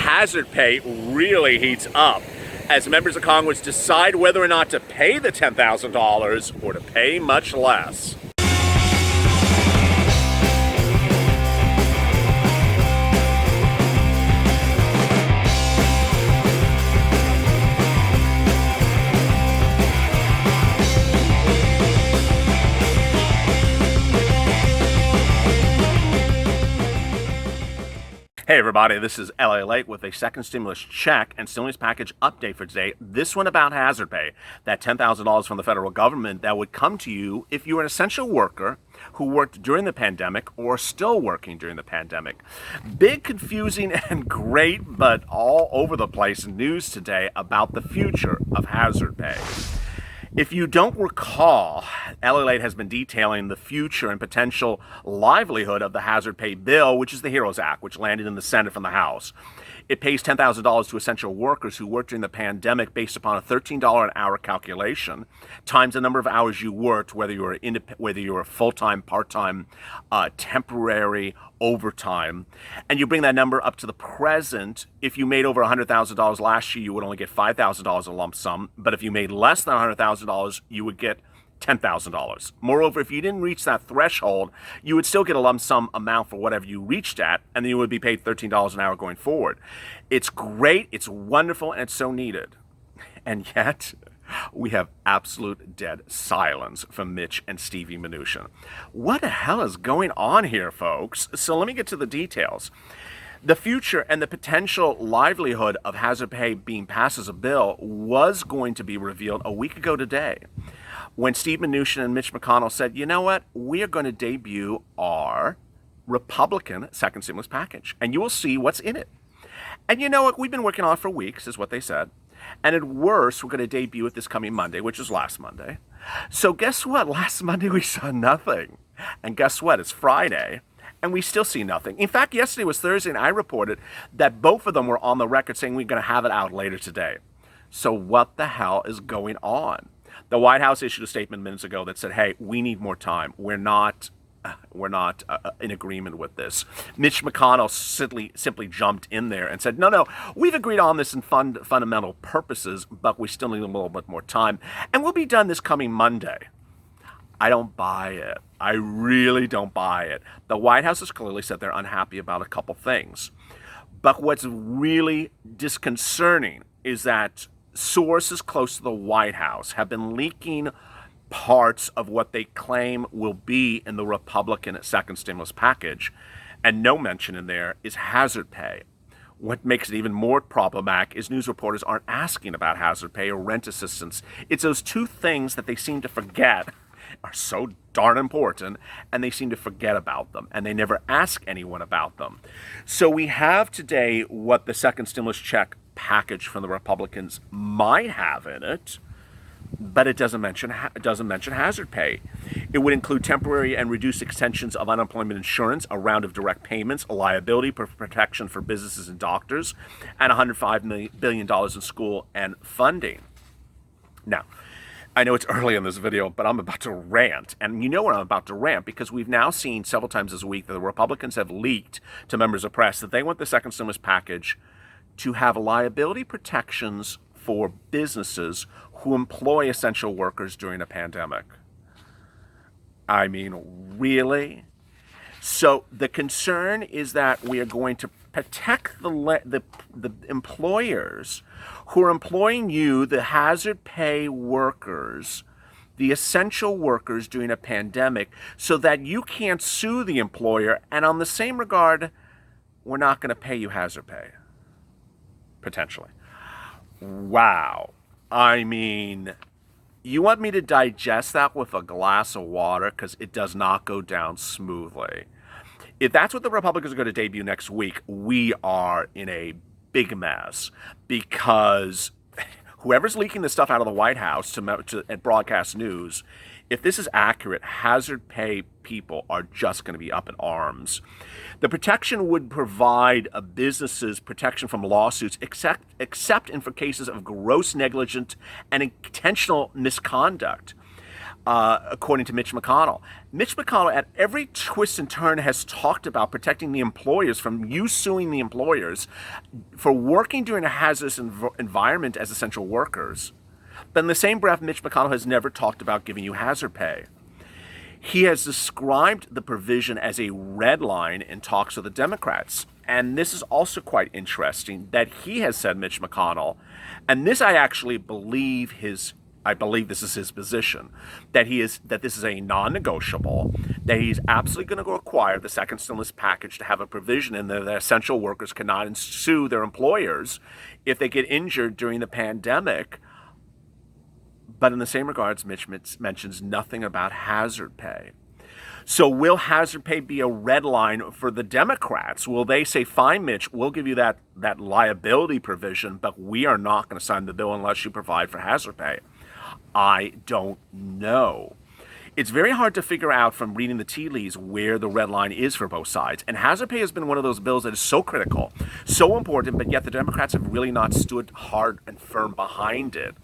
hazard pay really heats up as members of Congress decide whether or not to pay the $10,000 or to pay much less. Hey everybody, this is LALATE with a second stimulus check and stimulus package update for today. This one about hazard pay, that $10,000 from the federal government that would come to you if you were an essential worker who worked during the pandemic or still working during the pandemic. Big, confusing, and great, but all over the place news today about the future of hazard pay. If you don't recall, LALATE has been detailing the future and potential livelihood of the hazard pay bill, which is the HEROES Act, which landed in the Senate from the House. It pays $10,000 to essential workers who worked during the pandemic based upon a $13 an hour calculation, times the number of hours you worked, whether you were full-time, part-time, temporary, overtime, and you bring that number up to the present. If you made over $100,000 last year, you would only get $5,000 a lump sum, but if you made less than $100,000, you would get $10,000. Moreover, if you didn't reach that threshold, you would still get a lump sum amount for whatever you reached at, and then you would be paid $13 an hour going forward. It's great, it's wonderful, and it's so needed. And yet, we have absolute dead silence from Mitch and Stevie Mnuchin. What the hell is going on here, folks? So let me get to the details. The future and the potential livelihood of hazard pay being passed as a bill was going to be revealed a week ago today, when Steve Mnuchin and Mitch McConnell said, you know what, we are going to debut our Republican second stimulus package, and you will see what's in it. And you know what, we've been working on it for weeks, is what they said. And at worst, we're going to debut it this coming Monday, which is last Monday. So guess what? Last Monday, we saw nothing. And guess what? It's Friday, and we still see nothing. In fact, yesterday was Thursday, and I reported that both of them were on the record saying we're going to have it out later today. So what the hell is going on? The White House issued a statement minutes ago that said, hey, we need more time. We're not in agreement with this. Mitch McConnell simply jumped in there and said, no, we've agreed on this in fundamental purposes, but we still need a little bit more time. And we'll be done this coming Monday. I don't buy it. I really don't buy it. The White House has clearly said they're unhappy about a couple things. But what's really disconcerting is that sources close to the White House have been leaking parts of what they claim will be in the Republican second stimulus package, and no mention in there is hazard pay. What makes it even more problematic is news reporters aren't asking about hazard pay or rent assistance. It's those two things that they seem to forget are so darn important, and they seem to forget about them, and they never ask anyone about them. So we have today what the second stimulus check package from the Republicans might have in it, but it doesn't mention hazard pay. It would include temporary and reduced extensions of unemployment insurance, a round of direct payments, a liability protection for businesses and doctors, and $105 billion in school and funding. Now, I know it's early in this video, but I'm about to rant. And you know what I'm about to rant, because we've now seen several times this week that the Republicans have leaked to members of press that they want the second stimulus package to have liability protections for businesses who employ essential workers during a pandemic. I mean, really? So the concern is that we are going to protect the employers who are employing you, the hazard pay workers, the essential workers during a pandemic, so that you can't sue the employer, and on the same regard, we're not going to pay you hazard pay, potentially. Wow. I mean, you want me to digest that with a glass of water? Because it does not go down smoothly. If that's what the Republicans are going to debut next week, we are in a big mess, because whoever's leaking this stuff out of the White House to broadcast news, if this is accurate, hazard pay people are just going to be up in arms. The protection would provide businesses protection from lawsuits, except in for cases of gross negligence and intentional misconduct. according to Mitch McConnell. Mitch McConnell, at every twist and turn, has talked about protecting the employers from you suing the employers for working during a hazardous environment as essential workers. But in the same breath, Mitch McConnell has never talked about giving you hazard pay. He has described the provision as a red line in talks with the Democrats. And this is also quite interesting that he has said, Mitch McConnell, and this I actually believe this is his position, that this is a non-negotiable, that he's absolutely going to require the second stimulus package to have a provision in there that essential workers cannot sue their employers if they get injured during the pandemic. But in the same regards, Mitch mentions nothing about hazard pay. So will hazard pay be a red line for the Democrats? Will they say, fine, Mitch, we'll give you that liability provision, but we are not going to sign the bill unless you provide for hazard pay? I don't know. It's very hard to figure out from reading the tea leaves where the red line is for both sides. And hazard pay has been one of those bills that is so critical, so important, but yet the Democrats have really not stood hard and firm behind it.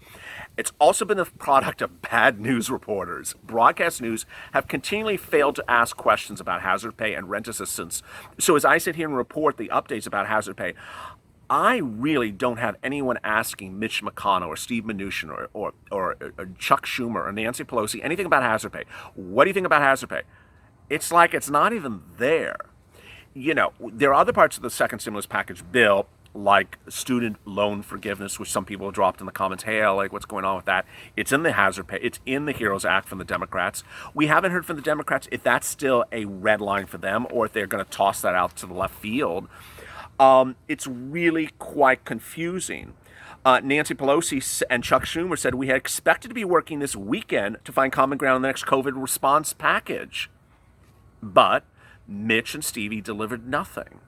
It's also been the product of bad news reporters. Broadcast news have continually failed to ask questions about hazard pay and rent assistance. So as I sit here and report the updates about hazard pay, I really don't have anyone asking Mitch McConnell or Steve Mnuchin or Chuck Schumer or Nancy Pelosi anything about hazard pay. What do you think about hazard pay? It's like it's not even there. You know, there are other parts of the second stimulus package bill, like student loan forgiveness, which some people have dropped in the comments. Hey, like, what's going on with that? It's in the hazard pay. It's in the HEROES Act from the Democrats. We haven't heard from the Democrats if that's still a red line for them or if they're going to toss that out to the left field. It's really quite confusing. Nancy Pelosi and Chuck Schumer said we had expected to be working this weekend to find common ground on the next COVID response package. But Mitch and Stevie delivered nothing.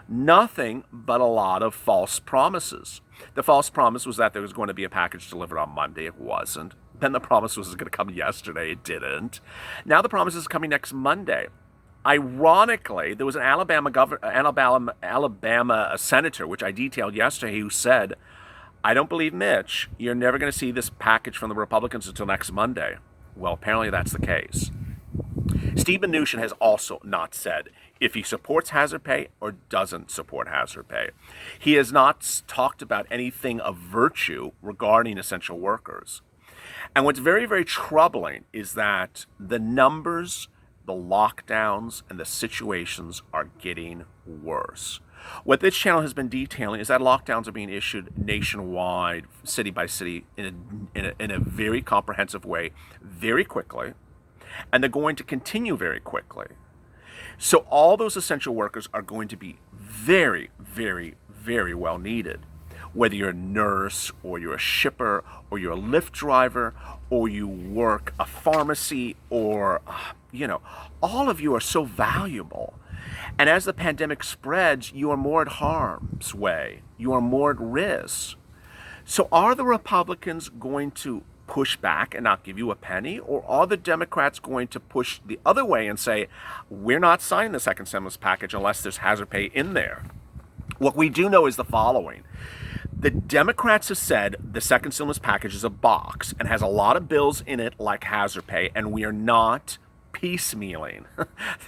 Nothing but a lot of false promises. The false promise was that there was going to be a package delivered on Monday. It wasn't. Then the promise was going to come yesterday. It didn't. Now the promise is coming next Monday. Ironically, there was an Alabama senator, which I detailed yesterday, who said, I don't believe Mitch. You're never going to see this package from the Republicans until next Monday. Well, apparently that's the case. Steve Mnuchin has also not said if he supports hazard pay or doesn't support hazard pay. He has not talked about anything of virtue regarding essential workers. And what's very, very troubling is that the numbers, the lockdowns, and the situations are getting worse. What this channel has been detailing is that lockdowns are being issued nationwide, city by city, in a very comprehensive way, very quickly, and they're going to continue very quickly. So all those essential workers are going to be very, very, very well needed. Whether you're a nurse or you're a shipper or you're a Lyft driver or you work a pharmacy or, all of you are so valuable. And as the pandemic spreads, you are more at harm's way. You are more at risk. So are the Republicans going to push back and not give you a penny? Or are the Democrats going to push the other way and say, we're not signing the second stimulus package unless there's hazard pay in there? What we do know is the following. The Democrats have said the second stimulus package is a box and has a lot of bills in it like hazard pay, and we are not piecemealing.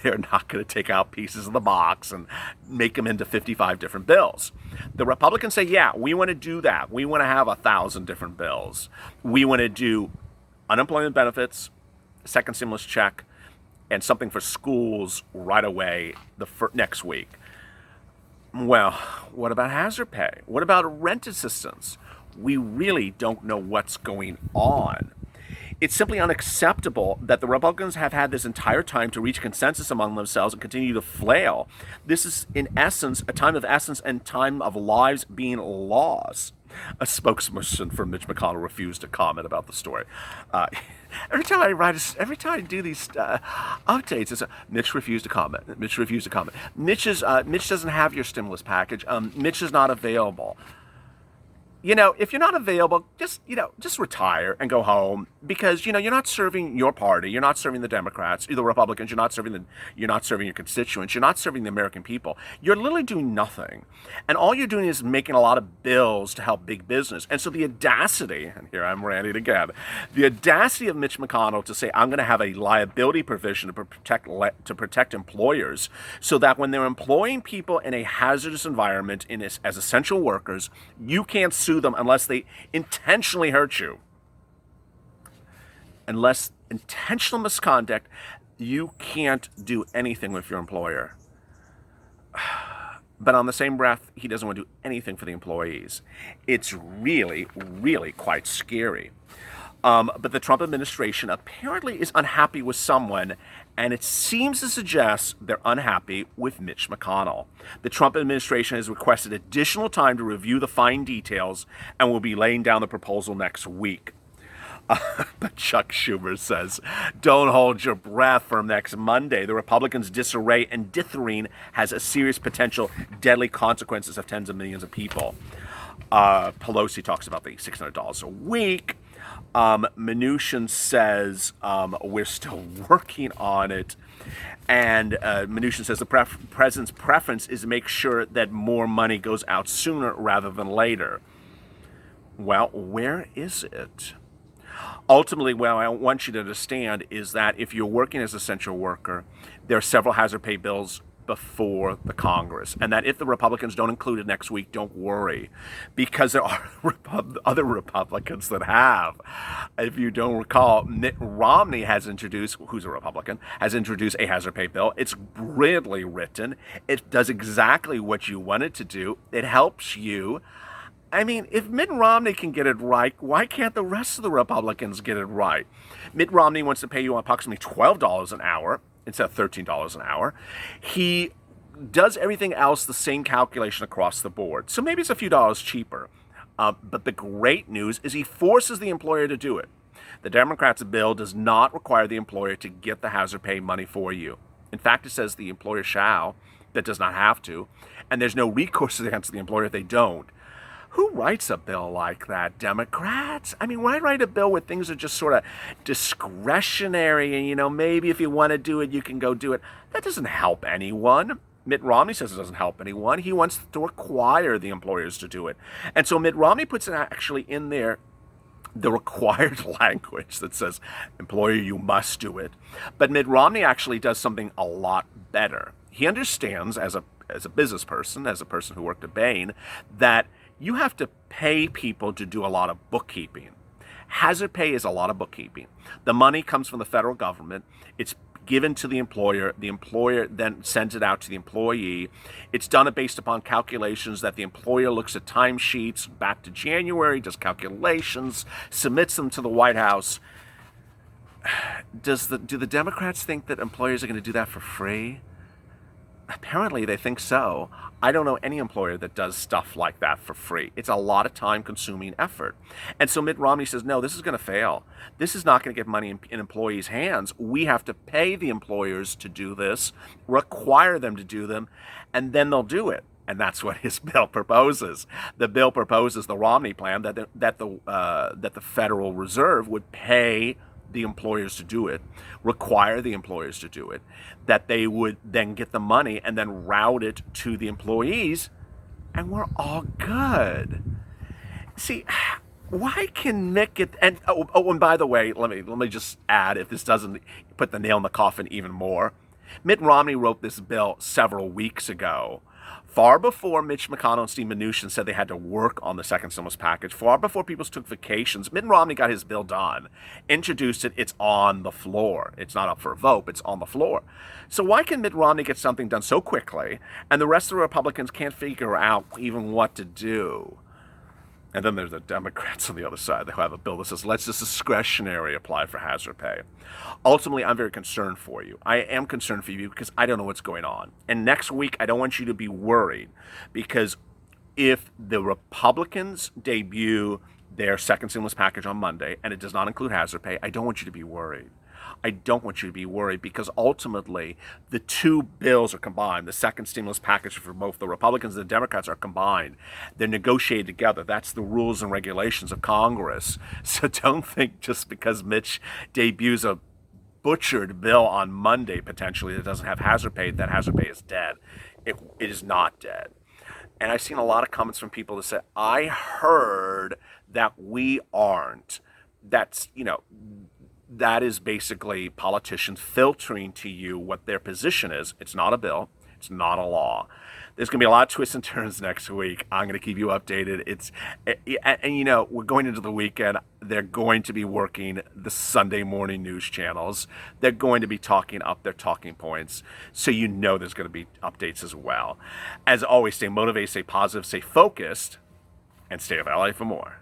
They're not going to take out pieces of the box and make them into 55 different bills. The Republicans say, yeah, we want to do that. We want to have 1,000 different bills. We want to do unemployment benefits, second stimulus check, and something for schools right away next week. Well, what about hazard pay? What about rent assistance? We really don't know what's going on. It's simply unacceptable that the Republicans have had this entire time to reach consensus among themselves and continue to flail. This is, in essence, a time of essence and time of lives being lost. A spokesperson for Mitch McConnell refused to comment about the story. Every time I do these updates, it's Mitch refused to comment. Mitch refused to comment. Mitch doesn't have your stimulus package. Mitch is not available. If you're not available, just retire and go home. because you're not serving your party, you're not serving the Democrats, the Republicans, you're not serving your constituents, you're not serving the American people. You're literally doing nothing, and all you're doing is making a lot of bills to help big business. And so the audacity, and here I'm ranting again, the audacity of Mitch McConnell to say I'm going to have a liability provision to protect employers, so that when they're employing people in a hazardous environment as essential workers, you can't sue them unless they intentionally hurt you. Unless intentional misconduct, you can't do anything with your employer. But on the same breath, he doesn't want to do anything for the employees. It's really, really quite scary. But the Trump administration apparently is unhappy with someone, and it seems to suggest they're unhappy with Mitch McConnell. The Trump administration has requested additional time to review the fine details and will be laying down the proposal next week. But Chuck Schumer says, don't hold your breath for next Monday. The Republicans' disarray and dithering has a serious potential deadly consequences of tens of millions of people. Pelosi talks about the $600 a week. Mnuchin says we're still working on it. And Mnuchin says the president's preference is to make sure that more money goes out sooner rather than later. Well, where is it? Ultimately, what I want you to understand is that if you're working as an essential worker, there are several hazard pay bills before the Congress, and that if the Republicans don't include it next week, don't worry, because there are other Republicans that have. If you don't recall, Mitt Romney who's a Republican, has introduced a hazard pay bill. It's brilliantly written. It does exactly what you want it to do. It helps you. I mean, if Mitt Romney can get it right, why can't the rest of the Republicans get it right? Mitt Romney wants to pay you approximately $12 an hour instead of $13 an hour. He does everything else the same calculation across the board. So maybe it's a few dollars cheaper. But the great news is he forces the employer to do it. The Democrats' bill does not require the employer to get the hazard pay money for you. In fact, it says the employer shall, that does not have to, and there's no recourse against the employer if they don't. Who writes a bill like that? Democrats? I mean, why write a bill where things are just sort of discretionary and, maybe if you want to do it, you can go do it? That doesn't help anyone. Mitt Romney says it doesn't help anyone. He wants to require the employers to do it. And so Mitt Romney puts it actually in there, the required language that says, employer, you must do it. But Mitt Romney actually does something a lot better. He understands as a business person, as a person who worked at Bain, that you have to pay people to do a lot of bookkeeping. Hazard pay is a lot of bookkeeping. The money comes from the federal government. It's given to the employer. The employer then sends it out to the employee. It's done based upon calculations that the employer looks at timesheets back to January, does calculations, submits them to the White House. Do the Democrats think that employers are going to do that for free? Apparently they think so. I don't know any employer that does stuff like that for free. It's a lot of time-consuming effort. And so Mitt Romney says, no, this is going to fail. This is not going to get money in employees' hands. We have to pay the employers to do this, require them to do them, and then they'll do it. And that's what his bill proposes. The bill proposes the Romney plan that the Federal Reserve would pay the employers to do it, require the employers to do it, that they would then get the money and then route it to the employees, and we're all good. See, why can Mitt get, and by the way, let me just add, if this doesn't put the nail in the coffin even more, Mitt Romney wrote this bill several weeks ago, far before Mitch McConnell and Steve Mnuchin said they had to work on the second stimulus package, far before people took vacations. Mitt Romney got his bill done, introduced it, it's on the floor. It's not up for a vote, but it's on the floor. So why can Mitt Romney get something done so quickly, and the rest of the Republicans can't figure out even what to do? And then there's the Democrats on the other side who have a bill that says, let's just discretionary apply for hazard pay. Ultimately, I'm very concerned for you. I am concerned for you because I don't know what's going on. And next week, I don't want you to be worried, because if the Republicans debut their second stimulus package on Monday and it does not include hazard pay, I don't want you to be worried. I don't want you to be worried, because ultimately the two bills are combined. The second stimulus package for both the Republicans and the Democrats are combined. They're negotiated together. That's the rules and regulations of Congress. So don't think just because Mitch debuts a butchered bill on Monday, potentially, that doesn't have hazard pay, that hazard pay is dead. It is not dead. And I've seen a lot of comments from people that say, I heard that we aren't. That's, that is basically politicians filtering to you what their position is. It's not a bill. It's not a law. There's going to be a lot of twists and turns next week. I'm going to keep you updated. We're going into the weekend. They're going to be working the Sunday morning news channels. They're going to be talking up their talking points. So there's going to be updates as well. As always, stay motivated, stay positive, stay focused, and stay with LA for more.